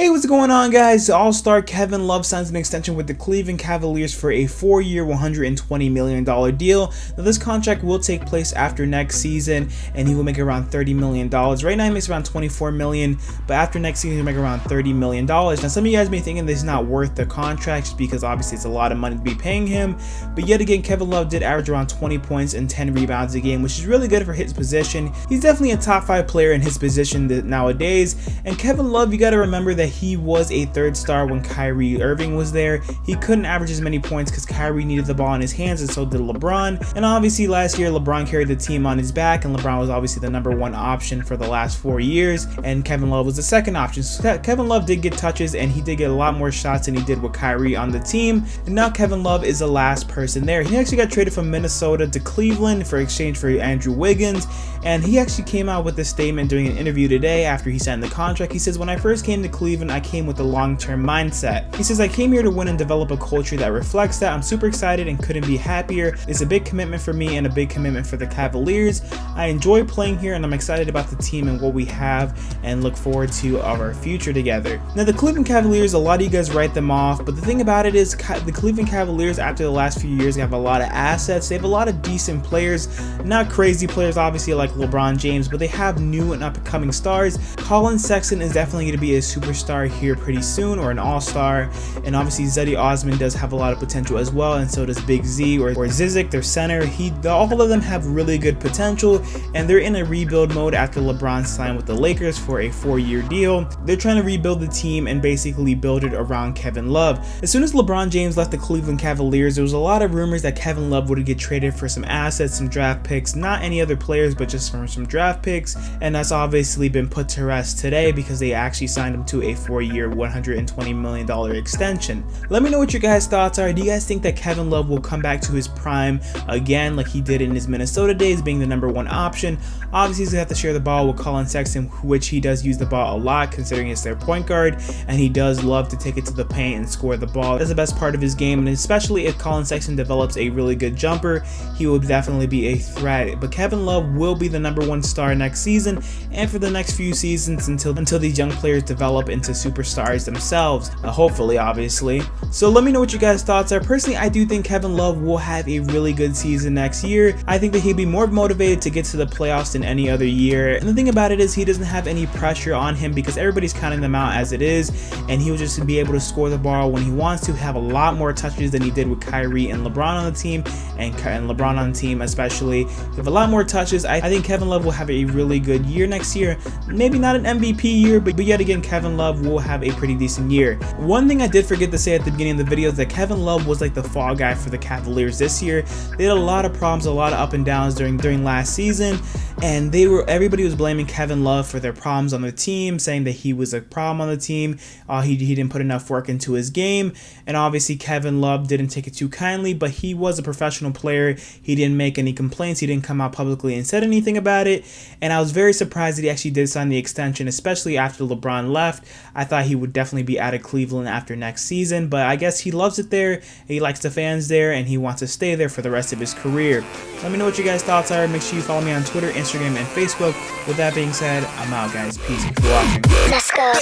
Hey, what's going on, guys? All-star Kevin Love signs an extension with the Cleveland Cavaliers for a 4-year, $120 million deal. Now, this contract will take place after next season, and he will make around $30 million. Right now, he makes around $24 million, but after next season, he'll make around $30 million. Now, some of you guys may be thinking this is not worth the contract just because obviously it's a lot of money to be paying him, but yet again, Kevin Love did average around 20 points and 10 rebounds a game, which is really good for his position. He's definitely a top 5 player in his position nowadays, and Kevin Love, you got to remember that he was a third star when Kyrie Irving was there. He couldn't average as many points because Kyrie needed the ball in his hands, and so did LeBron. And obviously last year LeBron carried the team on his back, and LeBron was obviously the #1 option for the last 4 years, and Kevin Love was the second option. So Kevin Love did get touches, and he did get a lot more shots than he did with Kyrie on the team. And now Kevin Love is the last person there. He actually got traded from Minnesota to Cleveland for exchange for Andrew Wiggins, and he actually came out with a statement during an interview today after he signed the contract. He says, "When I first came to Cleveland, I came with a long-term mindset." He says, "I came here to win and develop a culture that reflects that. I'm super excited and couldn't be happier. It's a big commitment for me and a big commitment for the Cavaliers. I enjoy playing here, and I'm excited about the team and what we have and look forward to our future together." Now, the Cleveland Cavaliers, a lot of you guys write them off, but the thing about it is the Cleveland Cavaliers, after the last few years, have a lot of assets. They have a lot of decent players, not crazy players obviously like LeBron James, but they have new and up-and-coming stars. Colin Sexton is definitely going to be a superstar here pretty soon, or an all-star, and obviously Cedi Osman does have a lot of potential as well, and so does Big Z or Zizic, their center. All of them have really good potential, and they're in a rebuild mode after LeBron signed with the Lakers for a 4-year deal. They're trying to rebuild the team and basically build it around Kevin Love. As soon as LeBron James left the Cleveland Cavaliers, there was a lot of rumors that Kevin Love would get traded for some assets, some draft picks, not any other players, but just for some draft picks, and that's obviously been put to rest today because they actually signed him to a 4-year, $120 million extension. Let me know what your guys' thoughts are. Do you guys think that Kevin Love will come back to his prime again like he did in his Minnesota days, being the #1 option? Obviously, he's going to have to share the ball with Colin Sexton, which he does use the ball a lot considering it's their point guard, and he does love to take it to the paint and score the ball. That's the best part of his game, and especially if Colin Sexton develops a really good jumper, he will definitely be a threat. But Kevin Love will be the #1 star next season and for the next few seasons until these young players develop into superstars themselves, hopefully, obviously. So let me know what your guys' thoughts are. Personally, I do think Kevin Love will have a really good season next year. I think that he'll be more motivated to get to the playoffs than any other year, and the thing about it is he doesn't have any pressure on him because everybody's counting them out as it is, and he'll just be able to score the ball when he wants to, have a lot more touches than he did with Kyrie and LeBron on the team, and LeBron on the team especially. He'll have a lot more touches. I think Kevin Love will have a really good year next year. Maybe not an MVP year, but yet again, Kevin Love will have a pretty decent year. One thing I did forget to say at the beginning of the video is that Kevin Love was like the fall guy for the Cavaliers this year. They had a lot of problems, a lot of up and downs during last season, and everybody was blaming Kevin Love for their problems on the team, saying that he was a problem on the team. He didn't put enough work into his game, and obviously Kevin Love didn't take it too kindly, but he was a professional player. He didn't make any complaints. He didn't come out publicly and said anything about it, and I was very surprised that he actually did sign the extension, especially after LeBron left. I thought he would definitely be out of Cleveland after next season, but I guess he loves it there. He likes the fans there, and he wants to stay there for the rest of his career. Let me know what your guys' thoughts are. Make sure you follow me on Twitter, Instagram, and Facebook. With that being said, I'm out, guys. Peace. Thanks for watching. Let's go.